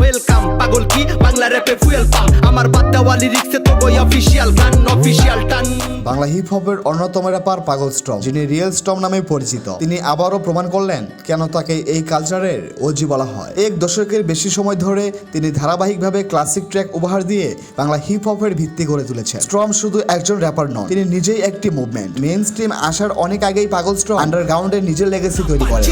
Welcome. পাগল কি Bangla র্যাপে fuel pump, আমার বাদ দেওয়া লিরিক্সে তো বই অফিসিয়াল গান অফিসিয়াল টান। বাংলা হিপ হপের অন্যতম র্যাপার পাগল স্টর্ম, যিনি রিয়েল স্টর্ম নামে পরিচিত, তিনি আবারও প্রমাণ করলেন কেন তাকে এই কালচারের ওজি বলা হয়। এক দশকের বেশি সময় ধরে তিনি ধারাবাহিকভাবে ক্লাসিক ট্র্যাক উপহার দিয়ে বাংলা হিপ হপের ভিত্তি গড়ে তুলেছেন। স্টর্ম শুধু একজন র্যাপার নন, তিনি নিজেই একটি মুভমেন্ট। মেইন স্ট্রিম আসার অনেক আগেই পাগল স্টর্ম আন্ডারগ্রাউন্ডে নিজের লেগেসি তৈরি করে।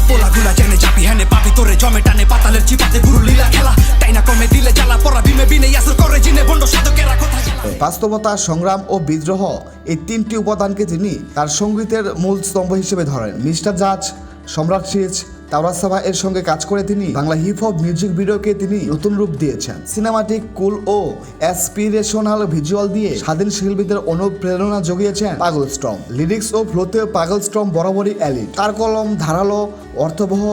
পোলাগুলা জেনে চাপি হেনে পাপি তোরে জমে টানে পাতালের চিপাতে গুরু লীলা খেলা টাইনা কমে দিলে জ্বালা পড়া বিমে বিনে ইয়াসুর করে জিনে বন্ড সাধকেরা কথা বাস্তবতা, সংগ্রাম ও বিদ্রোহ, এই তিনটি উপাদানকে তিনি তার সঙ্গীতের মূল স্তম্ভ হিসেবে ধরেন। মিস্টার জাজ, সম্রাট সিজ, তাওরাত সাভা এর সঙ্গে কাজ করে তিনি বাংলা হিপ হপ মিউজিক ভিডিওকে তিনি নতুন রূপ দিয়েছেন। সিনেমাটিক, কুল ও অ্যাসপিরেশনাল ভিজুয়াল দিয়ে স্বাধীন শিল্পীদের অনুপ্রেরণা জুগিয়েছেন পাগল স্টর্ম। লিরিক্স ও ফ্লোতে পাগল স্টর্ম বরাবরই এলিট। তার কলম ধারালো, অর্থবহ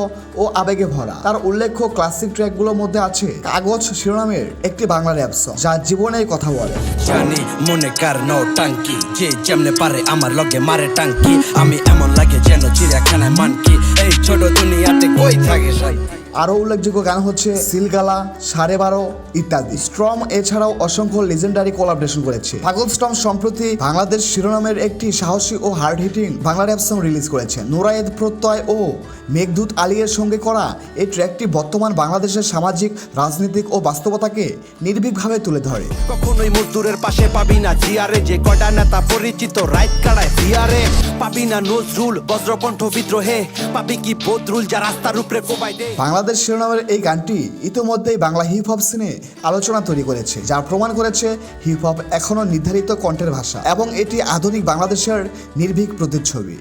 ও আবেগে ভরা। তার উল্লেখ্য ক্লাসিক ট্র্যাকগুলোর মধ্যে আছে কাগজ শিরোনামের একটি বাংলা র্যাপ সং, যা জীবনের কথা বলে। জানি মনে কার নো টাঙ্কি, যে যেমনে পারে আমার লগে মারে টাঙ্কি, আমি এমন লাগে যেন চিড়িয়াখানায় মানকি, এই ছোট দুনিয়াতে কই থাকে সাই। আরও উল্লেখযোগ্য গান হচ্ছে সিলগালা, 12.5 ইত্যাদি। স্টর্ম এছাড়াও অসংখ্য লিজেন্ডারি কোলাবরেশন করেছে। পাগল স্টর্ম সম্প্রতি বাংলাদেশ শিরোনামের একটি সাহসী ও hard hitting Bangla rap song release করেছেন। নুরায়েদ প্রত্যয় ও মেঘদূত আলীর সঙ্গে করা এই ট্র্যাকটি বর্তমান বাংলাদেশের সামাজিক, রাজনৈতিক ও বাস্তবতাকে নির্ভীকভাবে তুলে ধরে। কখনোই মজদুরের পাশে পাবি না জিয়ারে, যে কটা নেতা পরিচিত রাইট কাড়ায় জিয়ারে, পাবি না নজরুল বজ্রকণ্ঠ বিদ্রোহে, পাবি কি বদরুল যা রাস্তার উপরে কোবাই দে। বাংলাদেশ শিরোনামের এই গানটি ইতিমধ্যেই বাংলা হিপ হপ সিনে আলোচনা তৈরি করেছে, যা প্রমাণ করেছে হিপ হপ এখনও নির্ধারিত কণ্ঠের ভাষা এবং এটি আধুনিক বাংলাদেশের নির্ভীক প্রতিচ্ছবি।